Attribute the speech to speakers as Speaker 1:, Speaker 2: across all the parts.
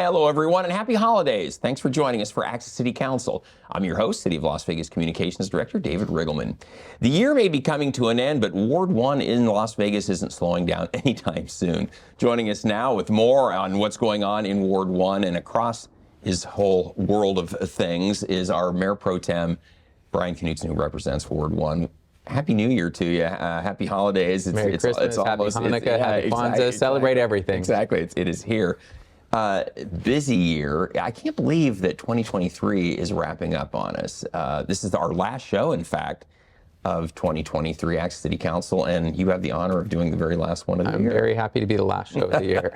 Speaker 1: hello everyone, and happy holidays. Thanks for joining us for Access City Council. I'm your host, City of Las Vegas Communications Director David Riggleman. The year may be coming to an end, but Ward 1 in Las Vegas isn't slowing down anytime soon. Joining us now with more on what's going on in Ward 1 and across his whole world of things is our Mayor Pro Tem Brian Knudsen, who represents Ward 1. Happy New Year to you. Happy holidays.
Speaker 2: Merry Christmas, happy Hanukkah, happy Kwanzaa. Celebrate everything.
Speaker 1: Exactly. It is here. Busy year. I can't believe that 2023 is wrapping up on us. This is our last show, in fact, of 2023 Access City Council, and you have the honor of doing the very last one of the year.
Speaker 2: I'm very happy to be the last show of the year.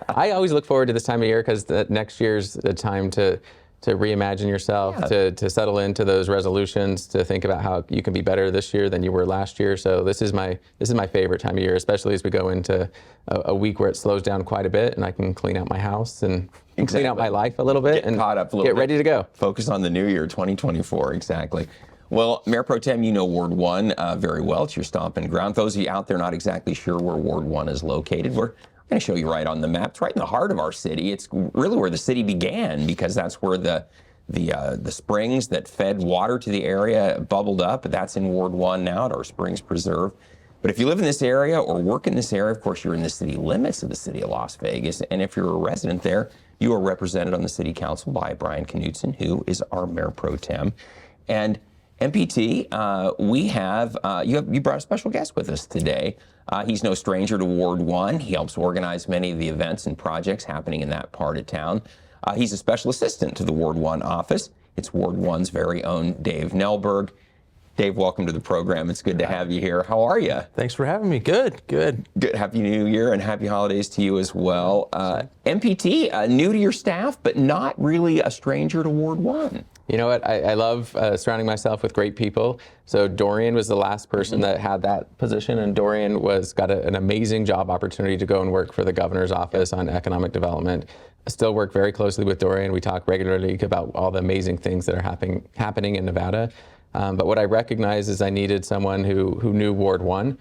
Speaker 2: I always look forward to this time of year because next year's the time to reimagine yourself, to settle into those resolutions, to think about how you can be better this year than you were last year. So this is my favorite time of year, especially as we go into a week where it slows down quite a bit and I can clean out my house and clean out my life a little bit and
Speaker 1: caught up a little
Speaker 2: get
Speaker 1: bit.
Speaker 2: ready to go.
Speaker 1: Focus on the new year, 2024, exactly. Well, Mayor Pro Tem, you know Ward 1 very well. It's your stomping ground. Those of you out there not exactly sure where Ward 1 is located, we're going to show you right on the map. It's right in the heart of our city. It's really where the city began because that's where the springs that fed water to the area bubbled up. That's in Ward 1 now at our Springs Preserve. But if you live in this area or work in this area, of course, you're in the city limits of the city of Las Vegas. And if you're a resident there, you are represented on the city council by Brian Knudsen, who is our Mayor Pro Tem. And MPT, you brought a special guest with us today. He's no stranger to Ward 1. He helps organize many of the events and projects happening in that part of town. He's a special assistant to the Ward 1 office. It's Ward 1's very own Dave Nelberg. Dave, welcome to the program. It's good to have you here. How are you?
Speaker 3: Thanks for having me. Good.
Speaker 1: Good. Happy New Year and happy holidays to you as well. MPT, new to your staff, but not really a stranger to Ward 1.
Speaker 2: You know what? I love surrounding myself with great people. So Dorian was the last person that had that position, and Dorian got an amazing job opportunity to go and work for the governor's office on economic development. I still work very closely with Dorian. We talk regularly about all the amazing things that are happening in Nevada. But what I recognize is I needed someone who knew Ward 1,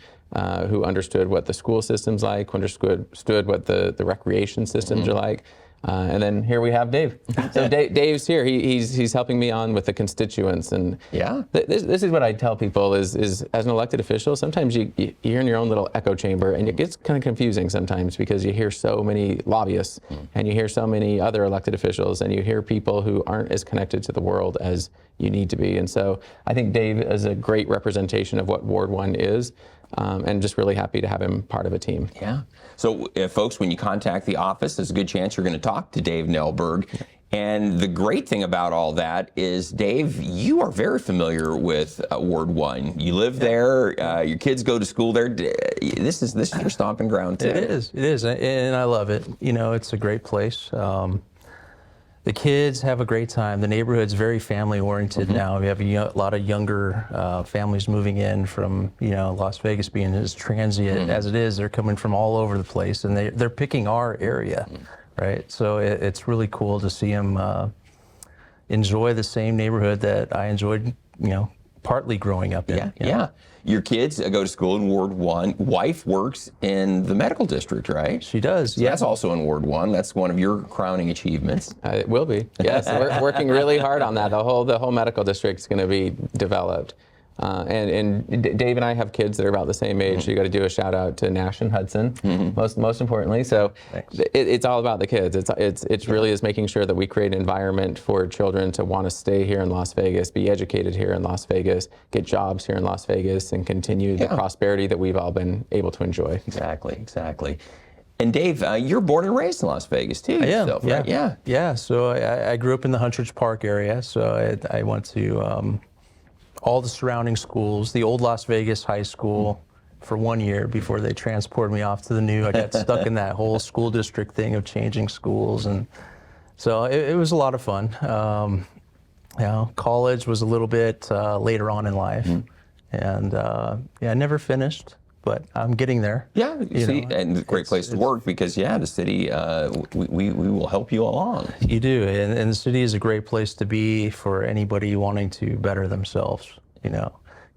Speaker 2: who understood what the school system's like, understood what the recreation systems are like. And then here we have Dave. So Dave's here. He's helping me on with the constituents. And this is what I tell people is as an elected official, sometimes you're in your own little echo chamber, and it gets kind of confusing sometimes because you hear so many lobbyists and you hear so many other elected officials and you hear people who aren't as connected to the world as you need to be. And so I think Dave is a great representation of what Ward 1 is. And just really happy to have him part of a team.
Speaker 1: Yeah. So, folks, when you contact the office, there's a good chance you're going to talk to Dave Nelberg. And the great thing about all that is, Dave, you are very familiar with Ward 1. You live there. Your kids go to school there. This is your stomping ground, too.
Speaker 3: It is, and I love it. You know, it's a great place. The kids have a great time. The neighborhood's very family-oriented now. We have a lot of younger families moving in from, Las Vegas being as transient as it is. They're coming from all over the place, and they're picking our area, right? So it's really cool to see them enjoy the same neighborhood that I enjoyed, partly growing up in.
Speaker 1: Yeah. Your kids go to school in Ward 1. Wife works in the medical district, right?
Speaker 3: She does,
Speaker 1: so that's also in Ward 1. That's one of your crowning achievements.
Speaker 2: It will be. Yes, we're working really hard on that. The whole medical district is going to be developed. And Dave and I have kids that are about the same age. So you got to do a shout out to Nash and Hudson, most importantly. So it's all about the kids. It really is making sure that we create an environment for children to want to stay here in Las Vegas, be educated here in Las Vegas, get jobs here in Las Vegas, and continue the prosperity that we've all been able to enjoy.
Speaker 1: Exactly. And Dave, you're born and raised in Las Vegas too.
Speaker 3: I am.
Speaker 1: Yourself, right?
Speaker 3: Yeah. So I grew up in the Huntridge Park area. So I went to all the surrounding schools, the old Las Vegas High School for 1 year before they transported me off to the new. I got stuck in that whole school district thing of changing schools. And so it was a lot of fun. College was a little bit later on in life. And I never finished, but I'm getting there.
Speaker 1: Yeah, and a great place to work because, the city, we will help you along.
Speaker 3: You do, and the city is a great place to be for anybody wanting to better themselves,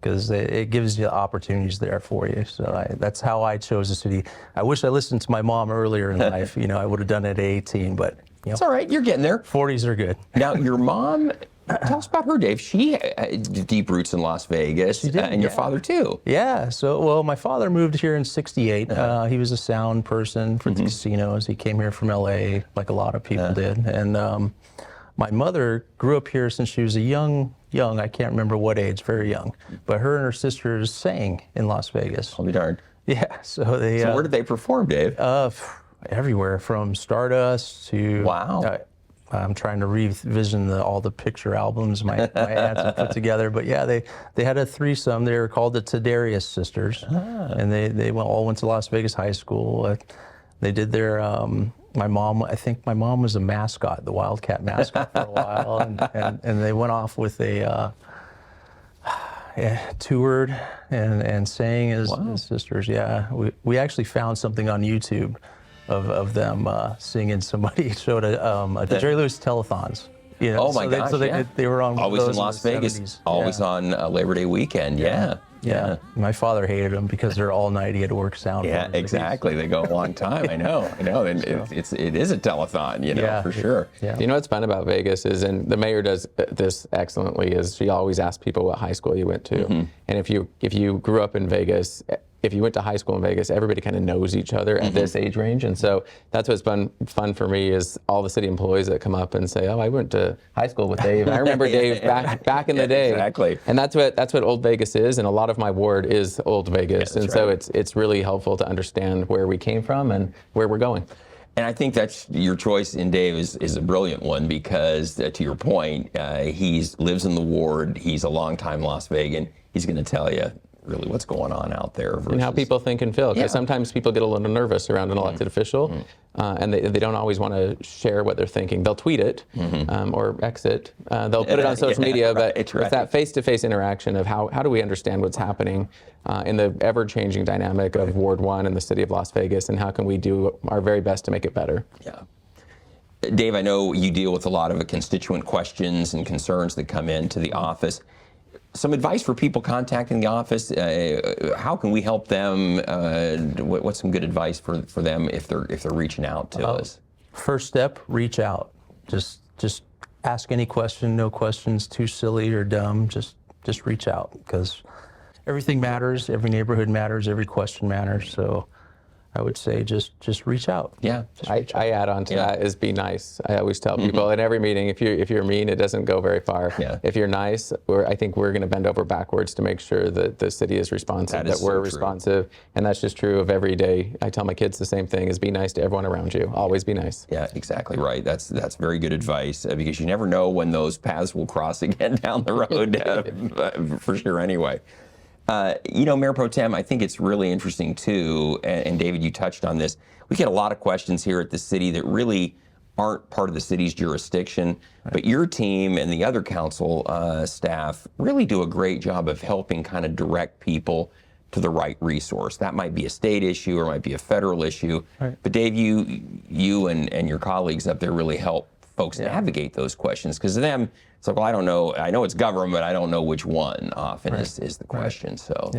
Speaker 3: because it gives you opportunities there for you. So that's how I chose the city. I wish I listened to my mom earlier in life. I would have done it at 18, but
Speaker 1: It's all right. You're getting there.
Speaker 3: 40s are good.
Speaker 1: Now, your mom, tell us about her, Dave. She had deep roots in Las Vegas, and your father too.
Speaker 3: Yeah. So, well, my father moved here in '68. He was a sound person for the casinos. He came here from LA, like a lot of people did. And my mother grew up here since she was a young, I can't remember what age, very young. But her and her sisters sang in Las Vegas.
Speaker 1: I'll be darned.
Speaker 3: Yeah. So they.
Speaker 1: So where did they perform, Dave?
Speaker 3: Everywhere from Stardust to.
Speaker 1: Wow.
Speaker 3: I'm trying to revision all the picture albums my aunts had put together, but yeah, they had a threesome. They were called the Tadarius sisters, and they all went to Las Vegas High School. They did their. I think my mom was a mascot, the Wildcat mascot for a while, and they went off with a toured and sang as sisters. Yeah, we actually found something on YouTube. Of them singing. Somebody showed the Jerry Lewis telethons. You know,
Speaker 1: oh my gosh!
Speaker 3: They were on
Speaker 1: always
Speaker 3: those
Speaker 1: in Las
Speaker 3: the
Speaker 1: Vegas,
Speaker 3: 70s.
Speaker 1: always on Labor Day weekend. Yeah.
Speaker 3: My father hated them because they're all night. He had to work sound.
Speaker 1: Yeah, exactly. They go a long time. I know. And it is a telethon, you know, for sure.
Speaker 3: Yeah.
Speaker 2: You know what's fun about Vegas is, and the mayor does this excellently, is she always asks people what high school you went to. And if you grew up in Vegas, if you went to high school in Vegas, everybody kind of knows each other at this age range. And so that's what's fun for me is all the city employees that come up and say, oh, I went to high school with Dave. I remember Dave back in the day.
Speaker 1: Exactly.
Speaker 2: And that's what Old Vegas is. And a lot of my ward is Old Vegas.
Speaker 1: Yeah,
Speaker 2: and so it's really helpful to understand where we came from and where we're going.
Speaker 1: And I think that's your choice in Dave is a brilliant one because, to your point, he lives in the ward. He's a longtime Las Vegan. He's going to tell you really what's going on out there.
Speaker 2: And how people think and feel. Because sometimes people get a little nervous around an elected official, and they don't always want to share what they're thinking. They'll tweet it or exit. They'll put it on social media, but it's that face-to-face interaction of how do we understand what's happening in the ever-changing dynamic of Ward 1 and the city of Las Vegas, and how can we do our very best to make it better?
Speaker 1: Yeah. Dave, I know you deal with a lot of constituent questions and concerns that come into the office. Some advice for people contacting the office. How can we help them? What's some good advice for them if they're reaching out to us?
Speaker 3: First step, reach out. Just ask any question. No questions too silly or dumb. Just reach out because everything matters. Every neighborhood matters. Every question matters. So I would say just reach out.
Speaker 1: Yeah.
Speaker 2: I add on to that is be nice. I always tell people in every meeting, if you're mean, it doesn't go very far.
Speaker 1: Yeah.
Speaker 2: If you're nice, I think we're going to bend over backwards to make sure that the city is responsive, that we're responsive. And that's just true of every day. I tell my kids the same thing, is be nice to everyone around you. Always be nice.
Speaker 1: Yeah, exactly right. That's very good advice because you never know when those paths will cross again down the road, for sure anyway. Mayor Pro Tem, I think it's really interesting too, and David, you touched on this. We get a lot of questions here at the city that really aren't part of the city's jurisdiction, but your team and the other council staff really do a great job of helping kind of direct people to the right resource. That might be a state issue or might be a federal issue, but Dave, you and your colleagues up there really help folks navigate those questions because to them, it's like, well, I don't know. I know it's government, but I don't know which one often is the question. So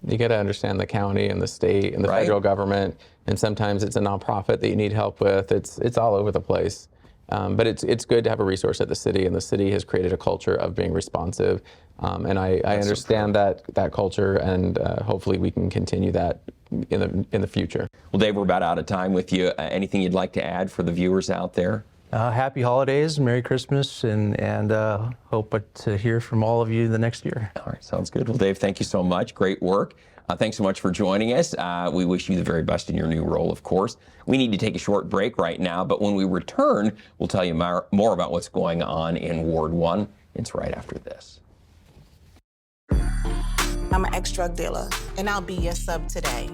Speaker 2: you got to understand the county and the state and the federal government, and sometimes it's a nonprofit that you need help with. It's all over the place. But it's good to have a resource at the city, and the city has created a culture of being responsive. And I understand that culture, and hopefully we can continue that in the future.
Speaker 1: Well, Dave, we're about out of time with you. Anything you'd like to add for the viewers out there?
Speaker 3: Happy holidays, Merry Christmas, and hope to hear from all of you the next year.
Speaker 1: All right, sounds good. Well, Dave, thank you so much. Great work. Thanks so much for joining us. We wish you the very best in your new role, of course. We need to take a short break right now, but when we return, we'll tell you more about what's going on in Ward 1. It's right after this.
Speaker 4: I'm an ex-drug dealer, and I'll be your sub today.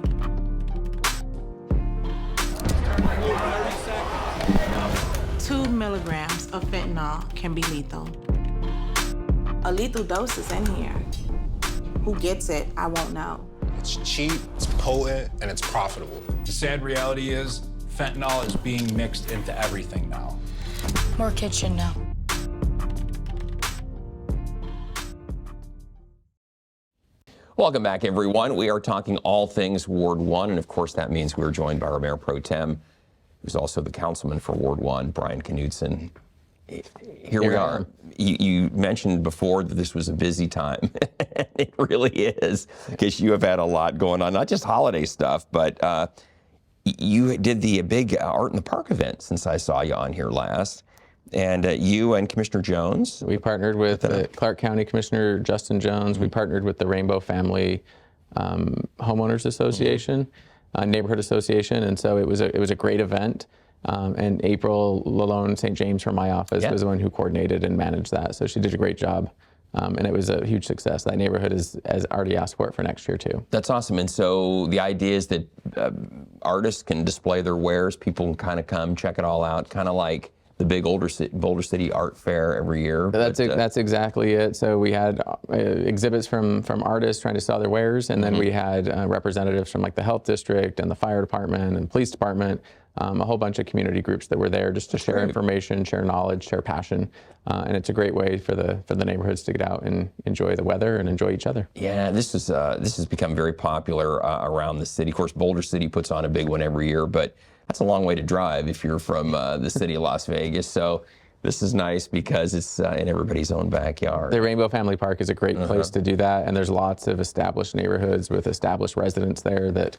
Speaker 4: 2 milligrams of fentanyl can be lethal. A lethal dose is in here. Who gets it, I won't know.
Speaker 5: It's cheap, it's potent, and it's profitable.
Speaker 6: The sad reality is fentanyl is being mixed into everything now.
Speaker 7: More kids should know.
Speaker 1: Welcome back, everyone. We are talking all things Ward 1, and of course that means we're joined by our Mayor Pro Tem, who's also the councilman for Ward 1, Brian Knudsen. Here we are. You mentioned before that this was a busy time. It really is, because you have had a lot going on, not just holiday stuff, but you did the big Art in the Park event since I saw you on here last. And you and Commissioner Jones.
Speaker 2: We partnered with Clark County Commissioner Justin Jones. We partnered with the Rainbow Family Homeowners Association, Neighborhood Association, and so it was a great event. And April Lalone St. James from my office was the one who coordinated and managed that. So she did a great job. And it was a huge success. That neighborhood has already asked for it for next year too.
Speaker 1: That's awesome. And so the idea is that artists can display their wares. People can kind of come check it all out, kind of like the big Boulder City Art Fair every year.
Speaker 2: That's exactly it. So we had exhibits from artists trying to sell their wares, and then we had representatives from like the health district and the fire department and police department, a whole bunch of community groups that were there just to share information, share knowledge, share passion, and it's a great way for the neighborhoods to get out and enjoy the weather and enjoy each other.
Speaker 1: Yeah, this has become very popular around the city. Of course, Boulder City puts on a big one every year, but that's a long way to drive if you're from the city of Las Vegas. So this is nice because it's in everybody's own backyard.
Speaker 2: The Rainbow Family Park is a great place to do that, and there's lots of established neighborhoods with established residents there that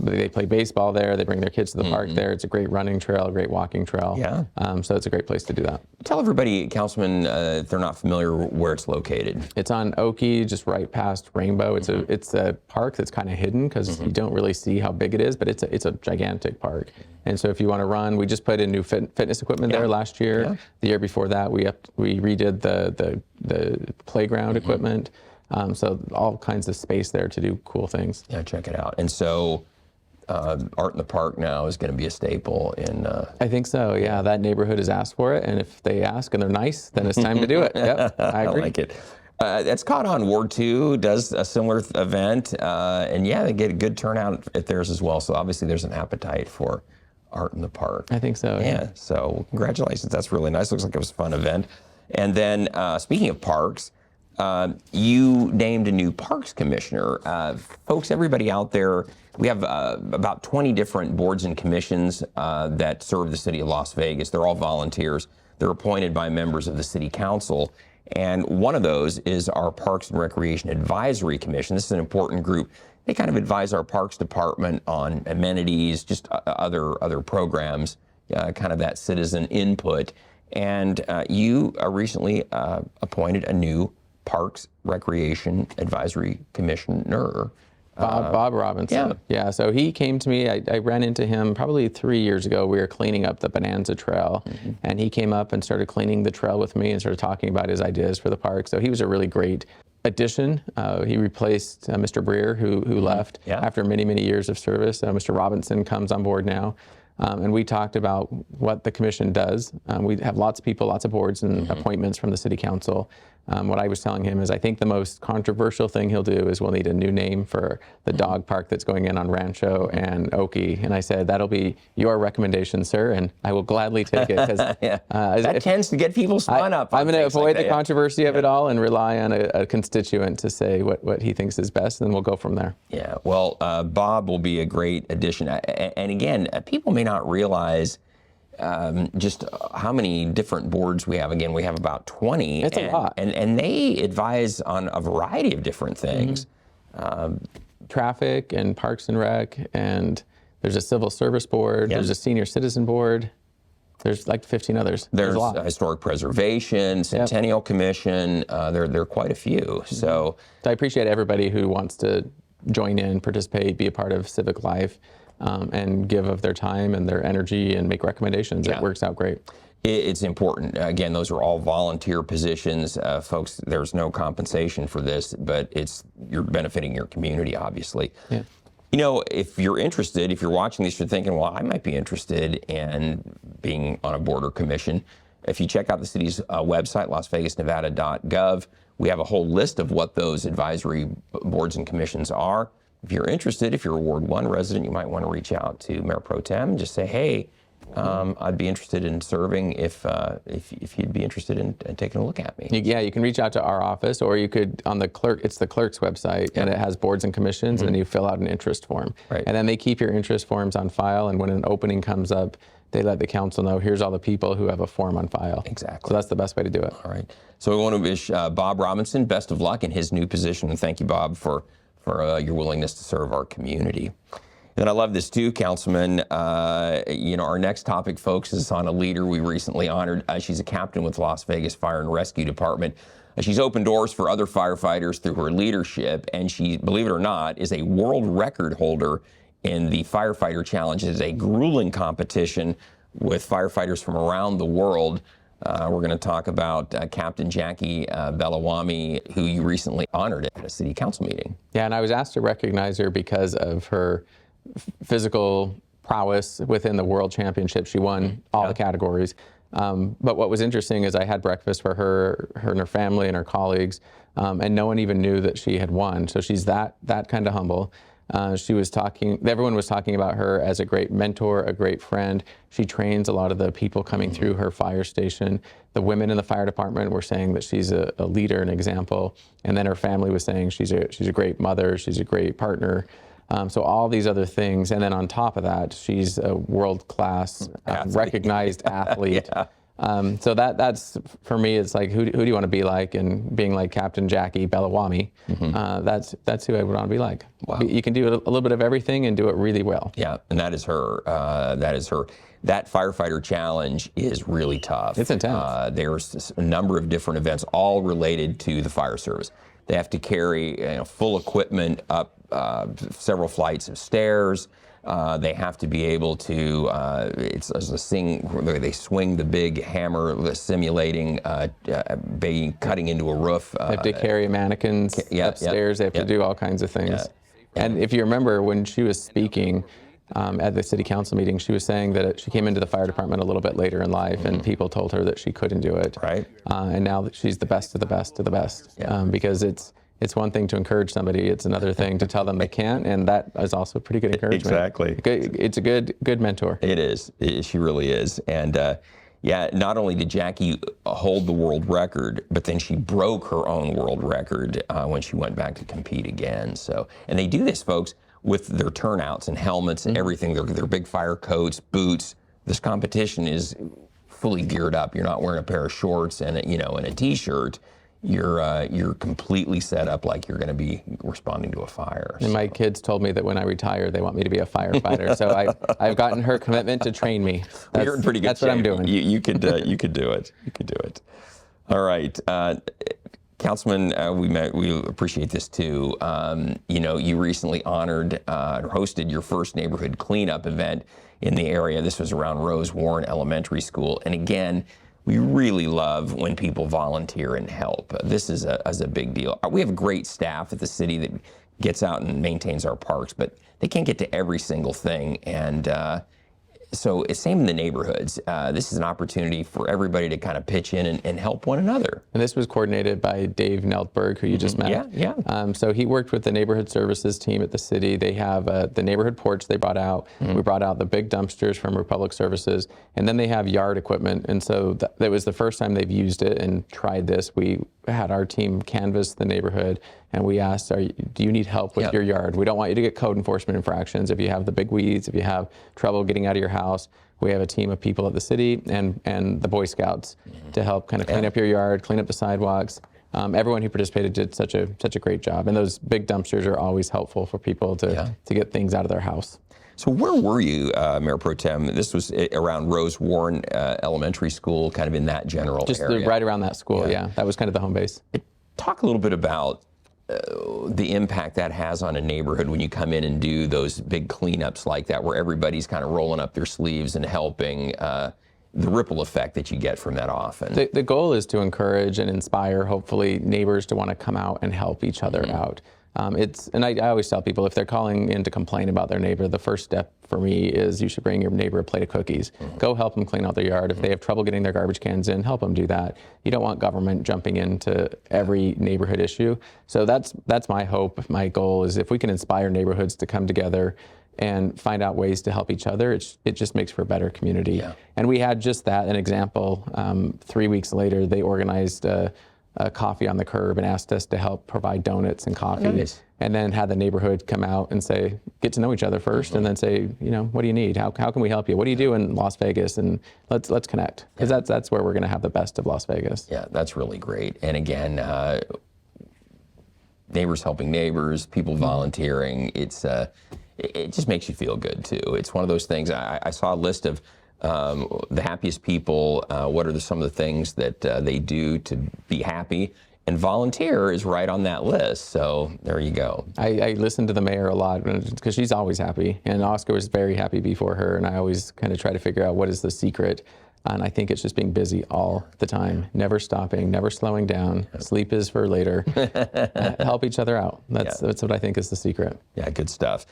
Speaker 2: they play baseball there. They bring their kids to the park there. It's a great running trail, a great walking trail.
Speaker 1: Yeah.
Speaker 2: So it's a great place to do that.
Speaker 1: Tell everybody, Councilman, if they're not familiar, where it's located.
Speaker 2: It's on Oakey, just right past Rainbow. It's a park that's kind of hidden because you don't really see how big it is, but it's a gigantic park. And so if you want to run, we just put in new fitness equipment there last year. Yeah. The year before that, we redid the playground equipment. So all kinds of space there to do cool things.
Speaker 1: Yeah, check it out. And so Art in the Park now is going to be a staple in...
Speaker 2: I think so, yeah. That neighborhood has asked for it, and if they ask and they're nice, then it's time to do it. Yep, I agree.
Speaker 1: I like it. That's caught on. Ward 2 does a similar event, and yeah, they get a good turnout at theirs as well. So obviously there's an appetite for Art in the Park.
Speaker 2: I think so,
Speaker 1: yeah. So congratulations. That's really nice. Looks like it was a fun event. And then speaking of parks, you named a new parks commissioner. Folks, everybody out there, we have about 20 different boards and commissions that serve the city of Las Vegas. They're all volunteers. They're appointed by members of the city council. And one of those is our Parks and Recreation Advisory Commission. This is an important group. They kind of advise our Parks Department on amenities, just other programs, kind of that citizen input. And you recently appointed a new Parks Recreation Advisory Commissioner.
Speaker 2: Bob Robinson. Yeah, so he came to me. I ran into him probably 3 years ago. We were cleaning up the Bonanza Trail, and he came up and started cleaning the trail with me and started talking about his ideas for the park. So he was a really great addition. He replaced Mr. Breer, who left after many, many years of service. Mr. Robinson comes on board now. And we talked about what the commission does. We have lots of people, lots of boards and appointments from the city council. What I was telling him is I think the most controversial thing he'll do is we'll need a new name for the dog park that's going in on Rancho and Oakey. And I said, that'll be your recommendation, sir, and I will gladly take it.
Speaker 1: That tends to get people spun up.
Speaker 2: I'm going to avoid the controversy of it all and rely on a constituent to say what he thinks is best, and then we'll go from there.
Speaker 1: Yeah, well, Bob will be a great addition. And again, people may not realize just how many different boards we have. Again, we have about 20.
Speaker 2: It's a lot.
Speaker 1: And they advise on a variety of different things.
Speaker 2: Traffic and Parks and Rec, and there's a Civil Service Board, there's a Senior Citizen Board. There's like 15 others.
Speaker 1: There's Historic Preservation, Centennial Commission. There are quite a few. So
Speaker 2: I appreciate everybody who wants to join in, participate, be a part of civic life. And give of their time and their energy and make recommendations. It works out great.
Speaker 1: It's important. Again, those are all volunteer positions. Folks, there's no compensation for this, but you're benefiting your community, obviously.
Speaker 2: Yeah.
Speaker 1: You know, if you're interested, if you're watching this, you're thinking, well, I might be interested in being on a board or commission. If you check out the city's website, lasvegasnevada.gov, we have a whole list of what those advisory boards and commissions are. If you're interested, if you're a Ward 1 resident, you might want to reach out to Mayor Pro Tem and just say, hey, I'd be interested in serving if you'd be interested in taking a look at me.
Speaker 2: Yeah, you can reach out to our office, or you could on the clerk. It's the clerk's website, and it has boards and commissions, and you fill out an interest form.
Speaker 1: Right.
Speaker 2: And then they keep your interest forms on file, and when an opening comes up, they let the council know, here's all the people who have a form on file.
Speaker 1: Exactly.
Speaker 2: So that's the best way to do it.
Speaker 1: All right. So we want to wish Bob Robinson best of luck in his new position, and thank you, Bob, for your willingness to serve our community. And I love this too, Councilman. Our next topic focuses on a leader we recently honored. She's a captain with Las Vegas Fire and Rescue Department. She's opened doors for other firefighters through her leadership, and she, believe it or not, is a world record holder in the Firefighter Challenge. It's a grueling competition with firefighters from around the world. We're going to talk about Captain Jackie Belawami, who you recently honored at a city council meeting.
Speaker 2: Yeah, and I was asked to recognize her because of her physical prowess within the World Championship. She won all the categories. But what was interesting is I had breakfast for her and her family and her colleagues, and no one even knew that she had won. So she's that kind of humble. Everyone was talking about her as a great mentor, a great friend. She trains a lot of the people coming through her fire station. The women in the fire department were saying that she's a leader, an example. And then her family was saying she's a great mother, she's a great partner. So all these other things. And then on top of that, she's a world-class, recognized athlete. So that's, for me, it's like, who do you want to be like? And being like Captain Jackie Belawami, that's who I would want to be like.
Speaker 1: Wow.
Speaker 2: You can do a little bit of everything and do it really well.
Speaker 1: Yeah, and that is her. That firefighter challenge is really tough.
Speaker 2: It's intense.
Speaker 1: There's a number of different events, all related to the fire service. They have to carry full equipment up several flights of stairs. They have to be able to, it's a they swing the big hammer, simulating cutting into a roof.
Speaker 2: They have to carry mannequins upstairs. They have to do all kinds of things. And if you remember, when she was speaking at the city council meeting, she was saying that she came into the fire department a little bit later in life, and people told her that she couldn't do it.
Speaker 1: Right.
Speaker 2: And now that she's the best of the best of the best, because it's one thing to encourage somebody, it's another thing to tell them they can't, and that is also pretty good encouragement.
Speaker 1: Exactly.
Speaker 2: It's a good mentor.
Speaker 1: It is. She really is. And not only did Jackie hold the world record, but then she broke her own world record when she went back to compete again. So, and they do this, folks, with their turnouts and helmets and everything. Their big fire coats, boots. This competition is fully geared up. You're not wearing a pair of shorts and a t-shirt. You're completely set up like you're going to be responding to a fire.
Speaker 2: And my kids told me that when I retire, they want me to be a firefighter. So I've gotten her commitment to train me.
Speaker 1: You're in pretty good
Speaker 2: That's
Speaker 1: shape.
Speaker 2: what I'm doing.
Speaker 1: You could do it. You could do it. All right. Councilman, we appreciate this too. You recently honored or hosted your first neighborhood cleanup event in the area. This was around Rose Warren Elementary School. And again, we really love when people volunteer and help. This is a big deal. We have great staff at the city that gets out and maintains our parks, but they can't get to every single thing. And so it's same in the neighborhoods. This is an opportunity for everybody to kind of pitch in and help one another.
Speaker 2: And this was coordinated by Dave Nelberg, who you just met.
Speaker 1: Yeah.
Speaker 2: So he worked with the neighborhood services team at the city. They have the neighborhood porch they brought out. We brought out the big dumpsters from Republic Services, and then they have yard equipment. And so that was the first time they've used it and tried this. We had our team canvass the neighborhood, and we asked, do you need help with your yard? We don't want you to get code enforcement infractions. If you have the big weeds, if you have trouble getting out of your house, we have a team of people at the city and the Boy Scouts to help kind of clean up your yard, clean up the sidewalks. Everyone who participated did such a great job. And those big dumpsters are always helpful for people to get things out of their house.
Speaker 1: So where were you, Mayor Pro Tem? This was around Rose Warren Elementary School, kind of in that general area.
Speaker 2: Just right around that school, yeah. That was kind of the home base.
Speaker 1: Talk a little bit about the impact that has on a neighborhood when you come in and do those big cleanups like that, where everybody's kind of rolling up their sleeves and helping, the ripple effect that you get from that often.
Speaker 2: The goal is to encourage and inspire, hopefully, neighbors to want to come out and help each other out. And I always tell people, if they're calling in to complain about their neighbor, the first step for me is you should bring your neighbor a plate of cookies. Go help them clean out their yard. If they have trouble getting their garbage cans in, help them do that. You don't want government jumping into every neighborhood issue. So that's my hope. My goal is if we can inspire neighborhoods to come together and find out ways to help each other, it just makes for a better community.
Speaker 1: Yeah.
Speaker 2: And we had just that, an example. 3 weeks later, they organized a coffee on the curb and asked us to help provide donuts and coffee.
Speaker 1: Nice.
Speaker 2: And then had the neighborhood come out and say, get to know each other first, and then say, what do you need? How can we help you? What do you do in Las Vegas? And let's connect, because that's where we're going to have the best of Las Vegas.
Speaker 1: Yeah, that's really great. And again, neighbors helping neighbors, people volunteering. It just makes you feel good too. It's one of those things. I saw a list of the happiest people. What are some of the things that they do to be happy? And volunteer is right on that list. So there you go.
Speaker 2: I listen to the mayor a lot because she's always happy, and Oscar was very happy before her. And I always kind of try to figure out what is the secret. And I think it's just being busy all the time, never stopping, never slowing down. Sleep is for later. Help each other out. That's what I think is the secret.
Speaker 1: Yeah, good stuff.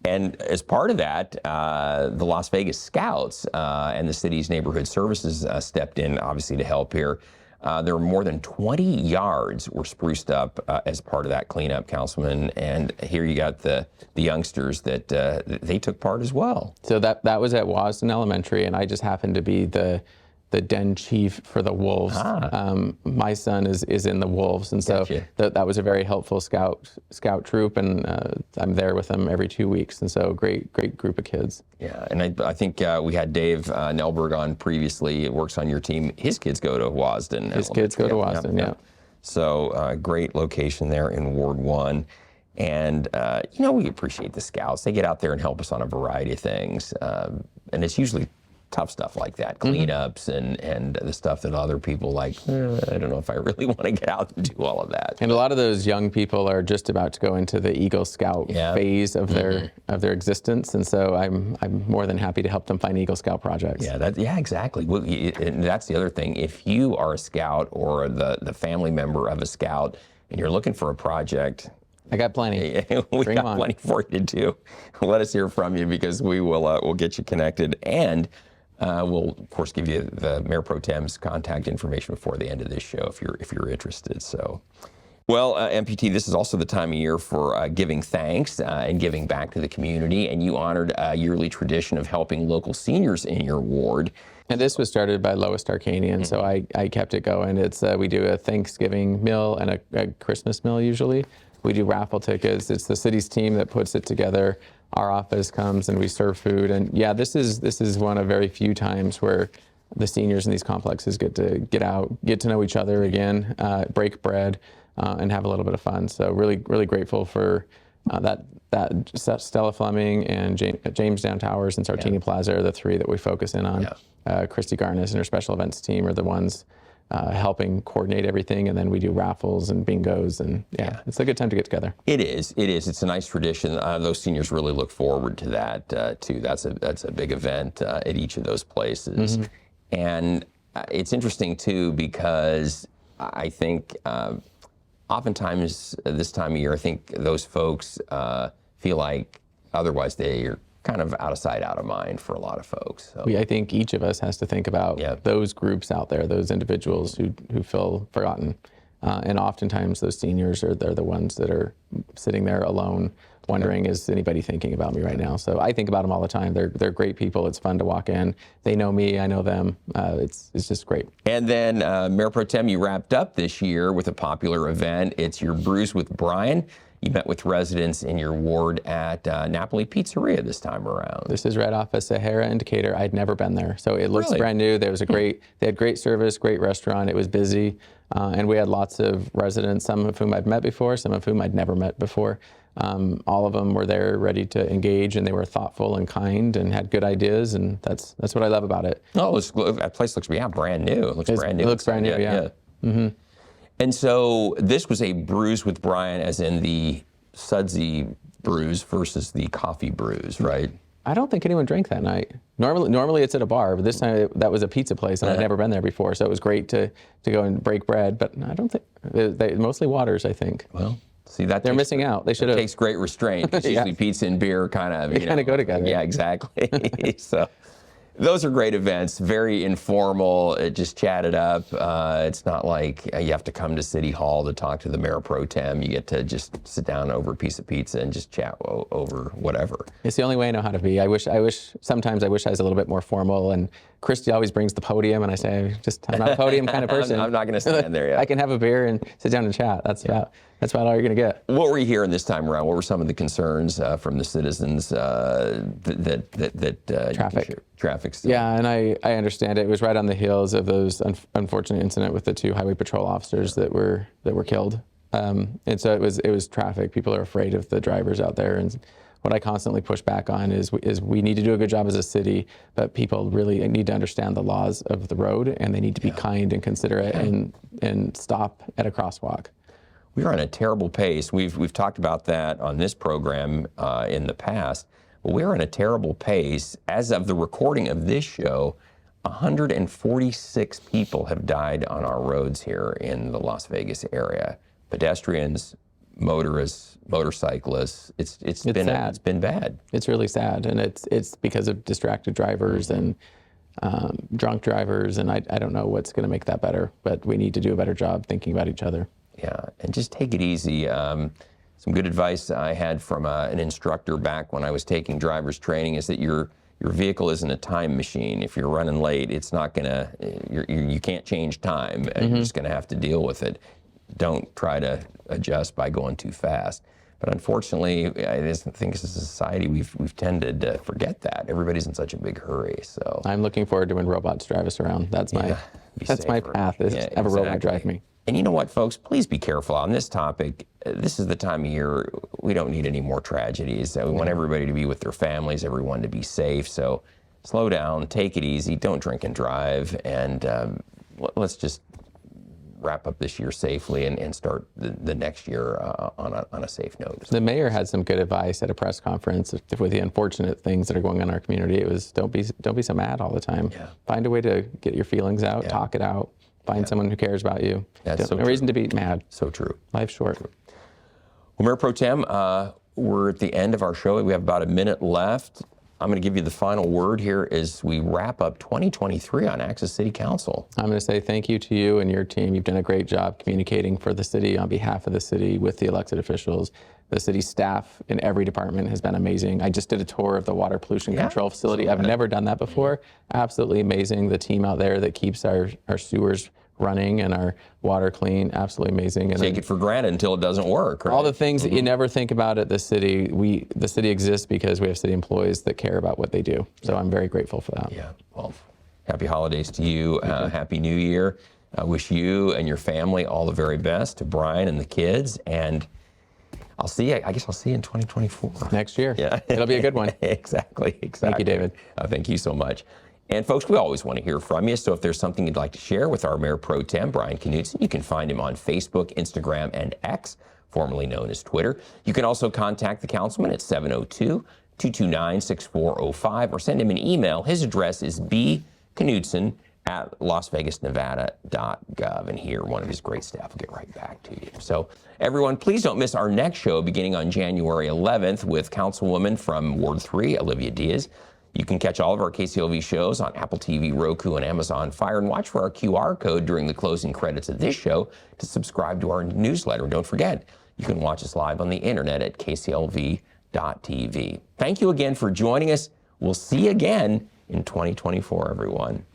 Speaker 1: And as part of that, the Las Vegas Scouts and the city's neighborhood services stepped in, obviously, to help here. There were more than 20 yards were spruced up as part of that cleanup, Councilman. And here you got the youngsters that they took part as well.
Speaker 2: So that was at Wasden Elementary, and I just happened to be the den chief for the Wolves. My son is in the Wolves, and so
Speaker 1: Gotcha.
Speaker 2: that was a very helpful scout troop, and I'm there with them every 2 weeks, and so great group of kids.
Speaker 1: Yeah, and I think we had Dave Nelberg on previously. It works on your team. His kids go to Wasden.
Speaker 2: His kids go to Wasden, yeah.
Speaker 1: So great location there in Ward 1. And, we appreciate the Scouts. They get out there and help us on a variety of things. And it's usually tough stuff like that, cleanups and the stuff that other people like, I don't know if I really want to get out and do all of that.
Speaker 2: And a lot of those young people are just about to go into the Eagle Scout phase of their existence, and so I'm more than happy to help them find Eagle Scout projects.
Speaker 1: Yeah, exactly. Well, and that's the other thing. If you are a Scout or the family member of a Scout and you're looking for a project,
Speaker 2: I got plenty.
Speaker 1: we
Speaker 2: Bring
Speaker 1: got
Speaker 2: 'em on.
Speaker 1: plenty for you to do. Let us hear from you, because we will we'll get you connected, and we'll of course give you the Mayor Pro Tem's contact information before the end of this show if you're interested. So, well, MPT, this is also the time of year for giving thanks and giving back to the community, and you honored a yearly tradition of helping local seniors in your ward.
Speaker 2: And this was started by Lois Darkanian, so I kept it going. It's we do a Thanksgiving meal and a Christmas meal usually. We do raffle tickets. It's the city's team that puts it together. Our office comes and we serve food. And yeah, this is one of very few times where the seniors in these complexes get to get out, get to know each other again, break bread, and have a little bit of fun. So really grateful for that Stella Fleming and James Down Towers and Sartini Plaza are the three that we focus in on. Christy Garnis and her special events team are the ones helping coordinate everything, and then we do raffles and bingos, and it's a good time to get together.
Speaker 1: It is. It's a nice tradition. Those seniors really look forward to that too. That's a big event at each of those places, and it's interesting too, because I think oftentimes this time of year, I think those folks feel like otherwise they are kind of out of sight, out of mind for a lot of folks. So.
Speaker 2: I think each of us has to think about those groups out there, those individuals who feel forgotten. And oftentimes those seniors they're the ones that are sitting there alone, wondering, is anybody thinking about me right now? So I think about them all the time. They're great people. It's fun to walk in. They know me, I know them. It's just great. And
Speaker 1: then Mayor Pro Tem, you wrapped up this year with a popular event. It's your Brews with Brian. You met with residents in your ward at Napoli Pizzeria this time around.
Speaker 2: This is right off of Sahara and Decatur. I'd never been there, so it looks brand new. There was they had great service, great restaurant. It was busy, and we had lots of residents, some of whom I've met before, some of whom I'd never met before. All of them were there ready to engage, and they were thoughtful and kind and had good ideas, and that's what I love about it.
Speaker 1: Oh, that place looks brand new. It looks brand new.
Speaker 2: It looks brand new, yeah. Mm-hmm.
Speaker 1: And so this was a Brews with Brian, as in the sudsy brews versus the coffee brews, right?
Speaker 2: I don't think anyone drank that night. Normally it's at a bar, but this time that was a pizza place, and I'd never been there before, so it was great to go and break bread. But I don't think they mostly waters, I think.
Speaker 1: Well, see, they're
Speaker 2: missing out. They should have.
Speaker 1: It takes great restraint. Because usually pizza and beer kind of
Speaker 2: go together.
Speaker 1: Yeah, exactly. So. Those are great events, very informal, just chat it up. It's not like you have to come to City Hall to talk to the Mayor Pro Tem. You get to just sit down over a piece of pizza and just chat over whatever.
Speaker 2: It's the only way I know how to be. Sometimes I wish I was a little bit more formal, and Christy always brings the podium, and I say, I'm not a podium kind of person.
Speaker 1: I'm not going to stand there yet.
Speaker 2: I can have a beer and sit down and chat. That's about all you're going to get.
Speaker 1: What were you hearing this time around? What were some of the concerns from the citizens Traffic still?
Speaker 2: Yeah, and I understand it. It was right on the heels of those unfortunate incident with the 2 highway patrol officers that were killed. And so it was traffic. People are afraid of the drivers out there. And what I constantly push back on is we need to do a good job as a city, but people really need to understand the laws of the road, and they need to be kind and considerate and stop at a crosswalk.
Speaker 1: We are on a terrible pace. We've talked about that on this program in the past. But we're on a terrible pace. As of the recording of this show, 146 people have died on our roads here in the Las Vegas area. Pedestrians, motorists, motorcyclists. It's been bad.
Speaker 2: It's really sad, and it's because of distracted drivers and drunk drivers, and I don't know what's going to make that better, but we need to do a better job thinking about each other.
Speaker 1: Yeah, and just take it easy. Some good advice I had from an instructor back when I was taking driver's training is that your vehicle isn't a time machine. If you're running late, it's not gonna, you can't change time. You're just gonna have to deal with it. Don't try to adjust by going too fast. But unfortunately, I just think as a society, we've tended to forget that. Everybody's in such a big hurry. So
Speaker 2: I'm looking forward to when robots drive us around. That's my path, is have a robot drive me.
Speaker 1: And you know what, folks? Please be careful on this topic. This is the time of year we don't need any more tragedies. We want everybody to be with their families, everyone to be safe. So slow down, take it easy, don't drink and drive, and let's just wrap up this year safely and start the next year on a safe note.
Speaker 2: The mayor had some good advice at a press conference with the unfortunate things that are going on in our community. It was don't be so mad all the time.
Speaker 1: Yeah.
Speaker 2: Find a way to get your feelings out, talk it out. Find someone who cares about you.
Speaker 1: That's so
Speaker 2: no
Speaker 1: true.
Speaker 2: reason to be mad.
Speaker 1: So true.
Speaker 2: Life's short.
Speaker 1: Well, Mayor Pro Tem, we're at the end of our show. We have about a minute left. I'm going to give you the final word here as we wrap up 2023 on Access City Council.
Speaker 2: I'm going to say thank you to you and your team. You've done a great job communicating for the city, on behalf of the city, with the elected officials. The city staff in every department has been amazing. I just did a tour of the water pollution control facility. I've never done that before. Absolutely amazing. The team out there that keeps our sewers running and our water clean, absolutely amazing. And
Speaker 1: Take it for granted until it doesn't work. Right?
Speaker 2: All the things that you never think about at the city, the city exists because we have city employees that care about what they do. So I'm very grateful for that.
Speaker 1: Yeah, well, happy holidays to you. Happy New Year. I wish you and your family all the very best, to Brian and the kids, and I'll see you, I guess I'll see you in 2024.
Speaker 2: Next year.
Speaker 1: Yeah.
Speaker 2: It'll be a good one.
Speaker 1: Exactly.
Speaker 2: Thank you, David.
Speaker 1: Thank you so much. And folks, we always want to hear from you. So if there's something you'd like to share with our Mayor Pro Tem, Brian Knudsen, you can find him on Facebook, Instagram, and X, formerly known as Twitter. You can also contact the councilman at 702-229-6405 or send him an email. His address is bknudsen@lasvegasnevada.gov. And here, one of his great staff will get right back to you. So everyone, please don't miss our next show beginning on January 11th with Councilwoman from Ward 3, Olivia Diaz. You can catch all of our KCLV shows on Apple TV, Roku, and Amazon Fire, and watch for our QR code during the closing credits of this show to subscribe to our newsletter. And don't forget, you can watch us live on the internet at kclv.tv. Thank you again for joining us. We'll see you again in 2024, everyone.